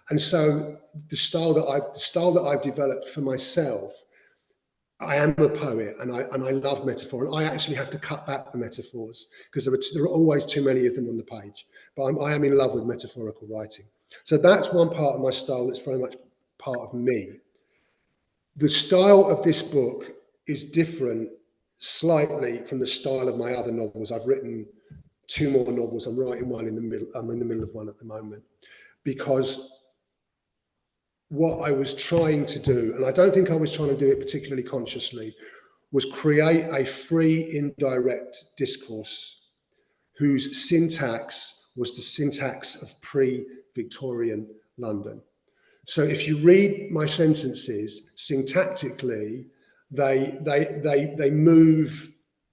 Speaker 2: and so the style that I've developed for myself. I am a poet, and I love metaphor, and I actually have to cut back the metaphors because there are always too many of them on the page. But I am in love with metaphorical writing, so that's one part of my style that's very much part of me. The style of this book is different slightly from the style of my other novels. I've written 2 more novels. I'm writing one in the middle. I'm in the middle of one at the moment, because what I was trying to do, and I don't think I was trying to do it particularly consciously, was create a free, indirect discourse whose syntax was the syntax of pre-Victorian London. So if you read my sentences syntactically, they move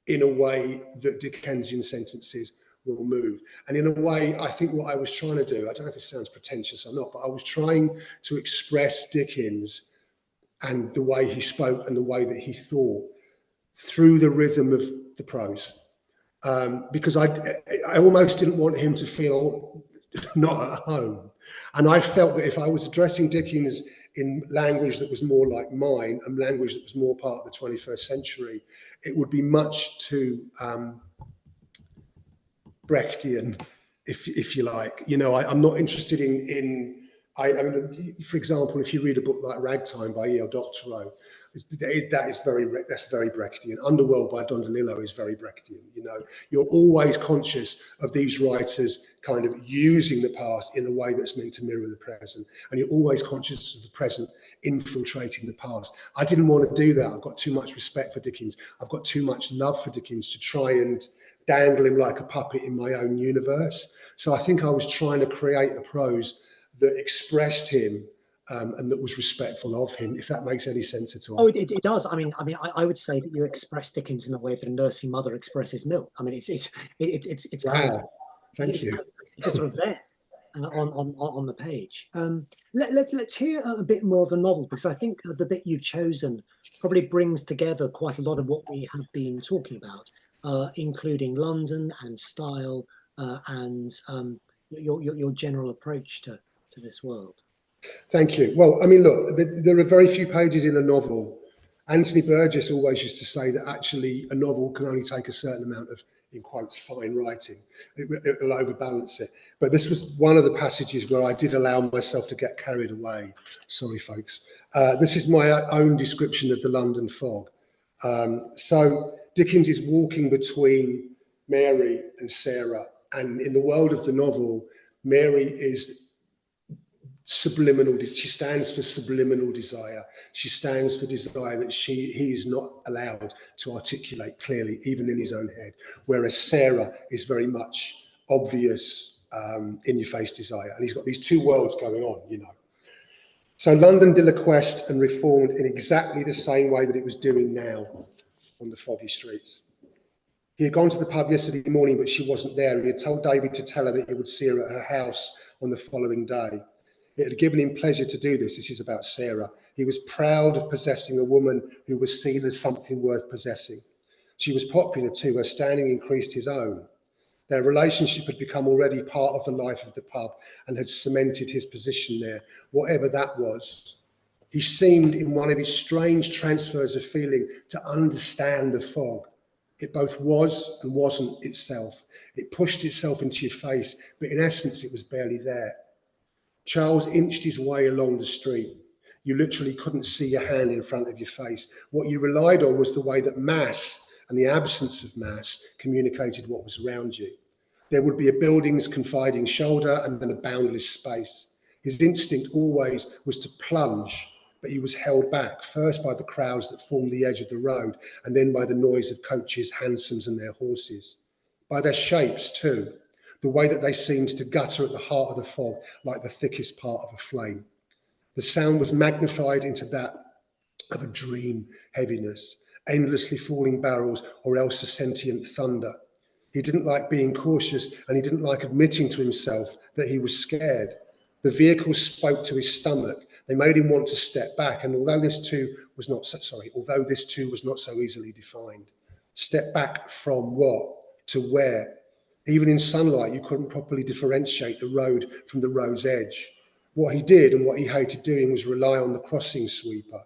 Speaker 2: in a way that Dickensian sentences will move. And in a way, I think what I was trying to do, I don't know if this sounds pretentious or not, but I was trying to express Dickens and the way he spoke and the way that he thought through the rhythm of the prose. Because I almost didn't want him to feel not at home. And I felt that if I was addressing Dickens in language that was more like mine and language that was more part of the 21st century, it would be much too Brechtian, if you like. You know, I'm not interested I mean, for example, if you read a book like Ragtime by E.L. Doctorow, that's very Brechtian. Underworld by Don DeLillo is very Brechtian. You know, you're always conscious of these writers kind of using the past in a way that's meant to mirror the present, and you're always conscious of the present infiltrating the past. I didn't want to do that. I've got too much respect for Dickens. I've got too much love for Dickens to try and dangle him like a puppet in my own universe. So I think I was trying to create a prose that expressed him and that was respectful of him, if that makes any sense at all.
Speaker 1: Oh, it does. I mean, I would say that you express Dickens in the way that a nursing mother expresses milk. I mean, it's
Speaker 2: wow.
Speaker 1: kind of,
Speaker 2: Thank you.
Speaker 1: it's just sort of there on the page. Let's hear a bit more of the novel, because I think the bit you've chosen probably brings together quite a lot of what we have been talking about, including London and style and your general approach to this world.
Speaker 2: Thank you. Well, I mean, look, there are very few pages in a novel. Anthony Burgess always used to say that actually a novel can only take a certain amount of, in quotes, fine writing. It'll overbalance it. But this was one of the passages where I did allow myself to get carried away. Sorry, folks. This is my own description of the London fog. So Dickens is walking between Mary and Sarah. And in the world of the novel, Mary is subliminal. She stands for subliminal desire. She stands for desire that he is not allowed to articulate clearly, even in his own head. Whereas Sarah is very much obvious, in-your-face desire. And he's got these two worlds going on, you know. So London dilaquesced and reformed in exactly the same way that it was doing now on the foggy streets. He had gone to the pub yesterday morning, but she wasn't there. He had told David to tell her that he would see her at her house on the following day. It had given him pleasure to do this. This is about Sarah. He was proud of possessing a woman who was seen as something worth possessing. She was popular too. Her standing increased his own. Their relationship had become already part of the life of the pub and had cemented his position there, whatever that was. He seemed, in one of his strange transfers of feeling, to understand the fog. It both was and wasn't itself. It pushed itself into your face, but in essence, it was barely there. Charles inched his way along the street. You literally couldn't see your hand in front of your face. What you relied on was the way that mass and the absence of mass communicated what was around you. There would be a building's confiding shoulder and then a boundless space. His instinct always was to plunge, but he was held back, first by the crowds that formed the edge of the road, and then by the noise of coaches, hansoms and their horses. By their shapes too, the way that they seemed to gutter at the heart of the fog like the thickest part of a flame. The sound was magnified into that of a dream heaviness, endlessly falling barrels or else a sentient thunder. He didn't like being cautious, and he didn't like admitting to himself that he was scared. The vehicles spoke to his stomach. They made him want to step back, and although this too was not so easily defined. Step back from what? To where? Even in sunlight, you couldn't properly differentiate the road from the road's edge. What he did and what he hated doing was rely on the crossing sweeper.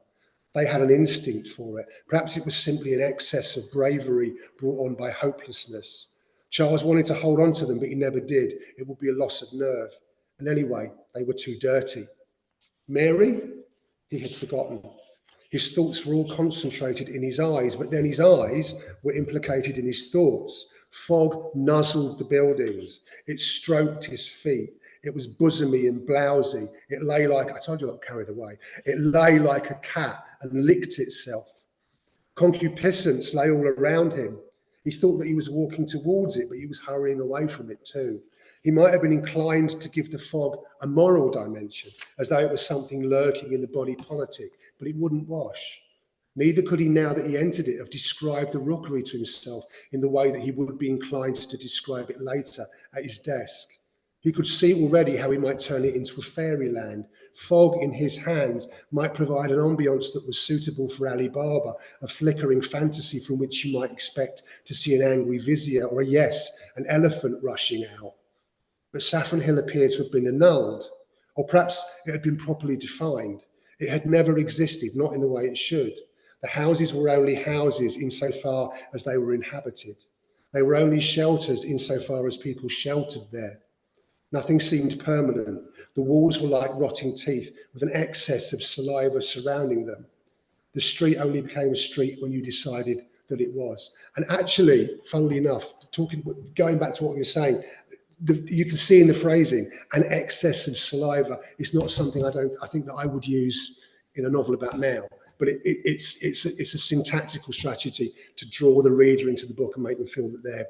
Speaker 2: They had an instinct for it. Perhaps it was simply an excess of bravery brought on by hopelessness. Charles wanted to hold on to them, but he never did. It would be a loss of nerve. And anyway, they were too dirty. Mary? He had forgotten. His thoughts were all concentrated in his eyes, but then his eyes were implicated in his thoughts. Fog nuzzled the buildings. It stroked his feet. It was bosomy and blousy. It lay like, I told you I got carried away. It lay like a cat and licked itself. Concupiscence lay all around him. He thought that he was walking towards it, but he was hurrying away from it too. He might have been inclined to give the fog a moral dimension, as though it was something lurking in the body politic, but it wouldn't wash. Neither could he, now that he entered it, have described the rookery to himself in the way that he would be inclined to describe it later at his desk. He could see already how he might turn it into a fairyland. Fog in his hands might provide an ambience that was suitable for Ali Baba, a flickering fantasy from which you might expect to see an angry vizier or, yes, an elephant rushing out. But Saffron Hill appeared to have been annulled, or perhaps it had been properly defined. It had never existed, not in the way it should. The houses were only houses insofar as they were inhabited. They were only shelters insofar as people sheltered there. Nothing seemed permanent. The walls were like rotting teeth with an excess of saliva surrounding them. The street only became a street when you decided that it was. And actually, funnily enough, going back to what you were saying, you can see in the phrasing an excess of saliva. It's not something I think that I would use in a novel about now, but it's a syntactical strategy to draw the reader into the book and make them feel that they're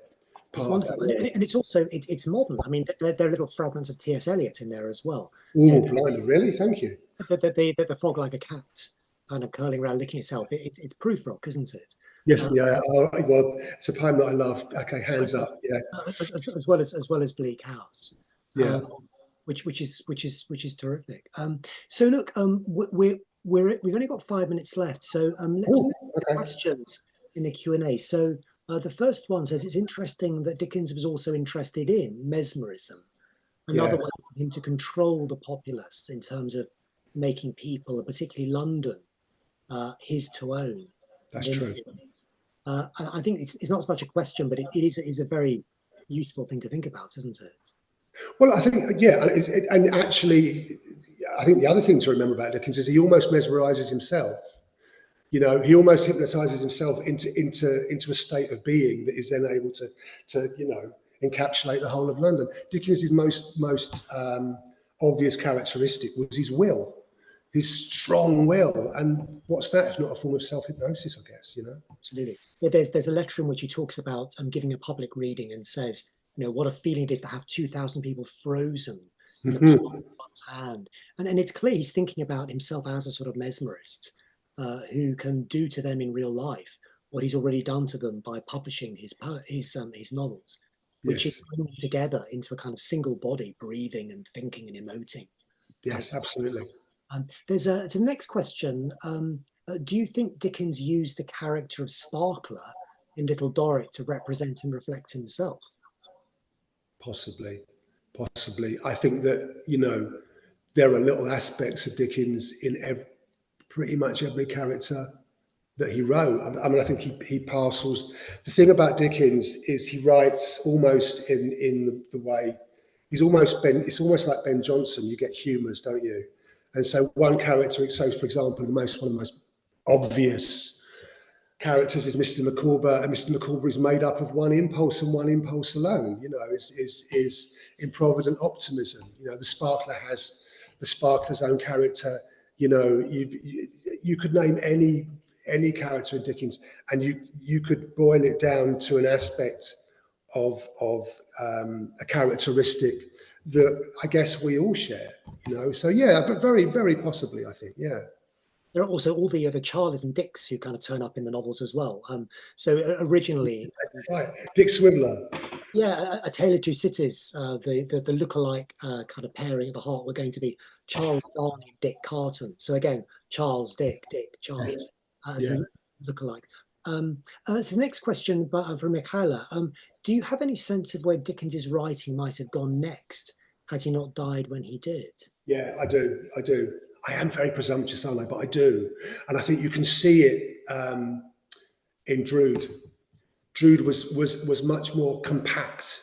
Speaker 1: it's wonderful, and it's also it's modern. I mean, there are little fragments of T.S. Eliot in there as well.
Speaker 2: Oh, blimey, really? Thank you.
Speaker 1: The fog like a cat, kind of curling around, licking itself. It's proof rock, isn't it?
Speaker 2: Yes, yeah. Well, it's a poem that I love. Okay, hands up. Yeah.
Speaker 1: As well as Bleak House.
Speaker 2: Yeah.
Speaker 1: Which is terrific. So look, we've only got 5 minutes left. So let's move to questions in the Q&A. So. The first one says it's interesting that Dickens was also interested in mesmerism, another way for him to control the populace in terms of making people, particularly London, his to own.
Speaker 2: That's true.
Speaker 1: And I think it's not as much a question, but it is a very useful thing to think about, isn't it?
Speaker 2: Well, I think, yeah, and actually, I think the other thing to remember about Dickens is he almost mesmerizes himself. You know, he almost hypnotizes himself into a state of being that is then able to encapsulate the whole of London. Dickens' most obvious characteristic was his will, his strong will, and what's that if not a form of self-hypnosis? I guess, you know.
Speaker 1: Absolutely. Yeah, there's a letter in which he talks about giving a public reading and says, you know, what a feeling it is to have 2,000 people frozen in the palm of one's hand, and it's clear he's thinking about himself as a sort of mesmerist. Who can do to them in real life what he's already done to them by publishing his novels, which is bringing together into a kind of single body, breathing and thinking and emoting.
Speaker 2: Yes, absolutely.
Speaker 1: There's the next question. Do you think Dickens used the character of Sparkler in Little Dorrit to represent and reflect himself?
Speaker 2: Possibly. I think that, you know, there are little aspects of Dickens in pretty much every character that he wrote. I mean, I think he parcels. The thing about Dickens is he writes almost in the way it's almost like Ben Jonson. You get humours, don't you? And so one character. So, for example, one of the most obvious characters is Mr. Micawber, and Mr. Micawber is made up of one impulse and one impulse alone. You know, is improvident optimism. You know, the Sparkler has the Sparkler's own character. You know, you could name any character in Dickens, and you could boil it down to an aspect of a characteristic that I guess we all share. You know, so yeah, but very, very possibly, I think, yeah.
Speaker 1: There are also all the Charlies and Dicks who kind of turn up in the novels as well. So originally,
Speaker 2: right, Dick Swiveller.
Speaker 1: Yeah, A Tale of Two Cities. The lookalike kind of pairing at the heart were going to be Charles Darnley and Dick Carton. So again, Charles, Dick, Charles as lookalike. So the next question from Michaela. Do you have any sense of where Dickens's writing might have gone next had he not died when he did?
Speaker 2: Yeah, I do. I do. I am very presumptuous, aren't I? But I do. And I think you can see it in Drood. Drood was much more compact.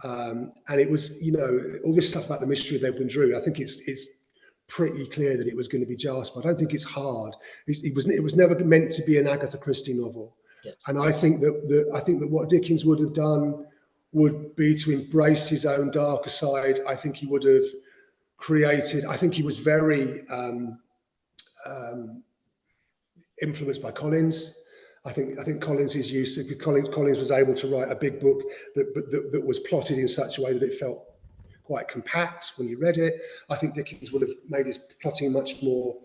Speaker 2: And it was, you know, all this stuff about the mystery of Edwin Drood, I think it's pretty clear that it was going to be Jasper. I don't think it's hard. It was never meant to be an Agatha Christie novel.
Speaker 1: Yes.
Speaker 2: And I think that what Dickens would have done would be to embrace his own darker side. I think he would have created. I think he was very influenced by Collins. I think Collins' use of Collins was able to write a big book that was plotted in such a way that it felt quite compact when you read it. I think Dickens would have made his plotting much more.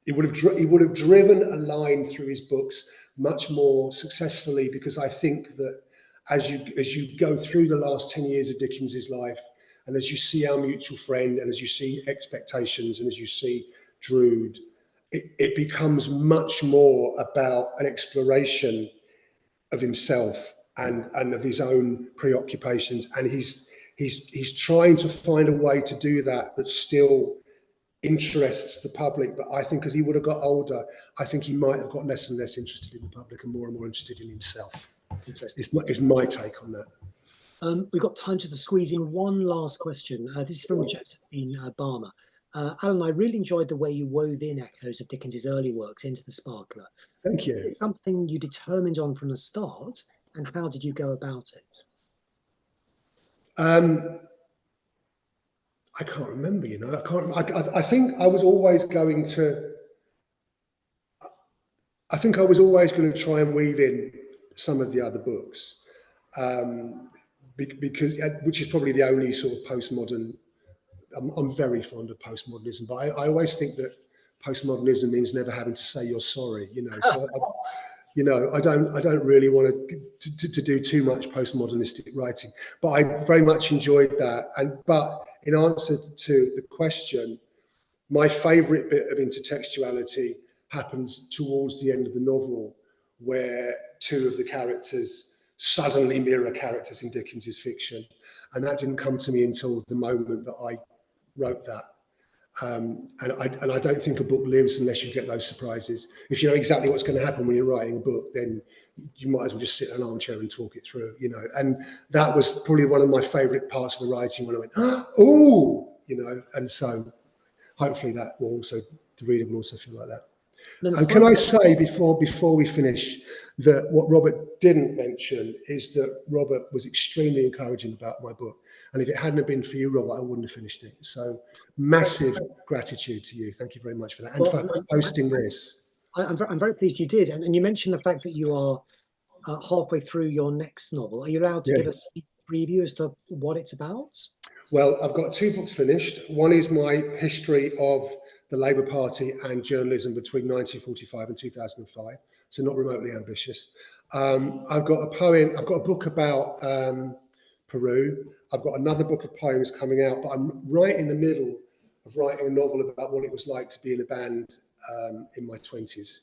Speaker 2: He would have driven a line through his books much more successfully, because I think that as you go through the last 10 years of Dickens's life, and as you see Our Mutual Friend, and as you see Expectations, and as you see Drood, it becomes much more about an exploration of himself and of his own preoccupations, and he's trying to find a way to do that still interests the public. But I think as he would have got older, I think he might have got less and less interested in the public and more interested in himself. Is my take on that.
Speaker 1: We've got time to squeeze in one last question. This is from Josephine Barmer. Alan, I really enjoyed the way you wove in echoes of Dickens's early works into The Sparkler.
Speaker 2: Thank you.
Speaker 1: Is it something you determined on from the start, and how did you go about it?
Speaker 2: I can't remember, you know. I think I was always going to. I think I was always going to try and weave in some of the other books, because which is probably the only sort of postmodern. I'm very fond of postmodernism, but I always think that postmodernism means never having to say you're sorry, you know. So, I don't really want to do too much postmodernistic writing, but I very much enjoyed that. But in answer to the question, my favourite bit of intertextuality happens towards the end of the novel, where two of the characters suddenly mirror characters in Dickens's fiction, and that didn't come to me until the moment that I wrote that. And I don't think a book lives unless you get those surprises. If you know exactly what's going to happen when you're writing a book, then you might as well just sit in an armchair and talk it through, you know. And that was probably one of my favourite parts of the writing, when I went, oh, you know. And so hopefully that will also, the reader will also feel like that. And can I say before we finish that what Robert didn't mention is that Robert was extremely encouraging about my book. And if it hadn't have been for you, Robert, I wouldn't have finished it. So massive gratitude to you. Thank you very much for that. And for hosting this.
Speaker 1: I'm very pleased you did. And you mentioned the fact that you are halfway through your next novel. Are you allowed to give us a preview as to what it's about?
Speaker 2: Well, I've got two books finished. One is my history of the Labour Party and journalism between 1945 and 2005. So not remotely ambitious. I've got a poem. I've got a book about Peru. I've got another book of poems coming out, but I'm right in the middle of writing a novel about what it was like to be in a band in my 20s.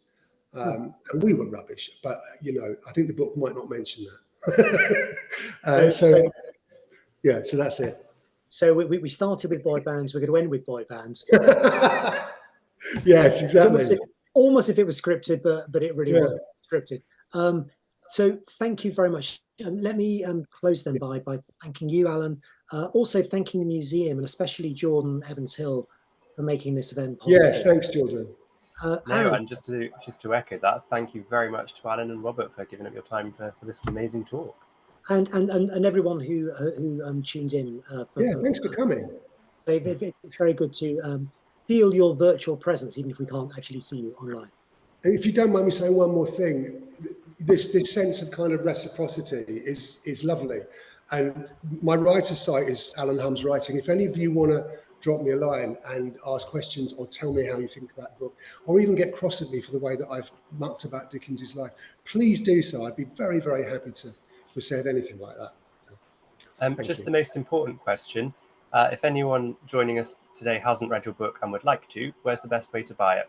Speaker 2: And we were rubbish, but, you know, I think the book might not mention that. So that's it.
Speaker 1: So we started with boy bands, we're going to end with boy bands.
Speaker 2: Yes, exactly.
Speaker 1: Almost if it was scripted, but it really wasn't scripted. So thank you very much. Let me close then by thanking you, Alan. Also thanking the museum, and especially Jordan Evans-Hill, for making this event possible.
Speaker 2: Yes, thanks, Jordan.
Speaker 3: And just to echo that, thank you very much to Alan and Robert for giving up your time for this amazing talk.
Speaker 1: And everyone who tuned in.
Speaker 2: Thanks for coming.
Speaker 1: It's very good to feel your virtual presence, even if we can't actually see you online.
Speaker 2: And if you don't mind me saying one more thing, this sense of kind of reciprocity is lovely. And my writer's site is Alan Humm's Writing. If any of you want to drop me a line and ask questions or tell me how you think about the book, or even get cross at me for the way that I've mucked about Dickens's life, please do so. I'd be very, very happy to receive anything like that.
Speaker 3: Just the most important question. If anyone joining us today hasn't read your book and would like to, where's the best way to buy it?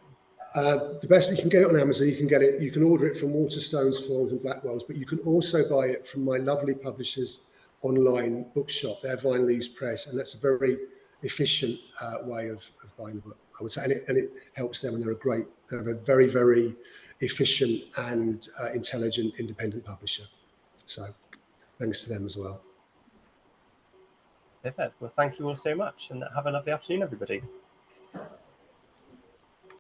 Speaker 2: The best, you can get it on Amazon. You can order it from Waterstones, Foils and Blackwells, but you can also buy it from my lovely publisher's online bookshop, their Vine Leaves Press, and that's a very efficient way of buying the book, I would say, and it helps them, and they're a very, very efficient and intelligent independent publisher. So thanks to them as well.
Speaker 3: Perfect. Well, thank you all so much, and have a lovely afternoon, everybody.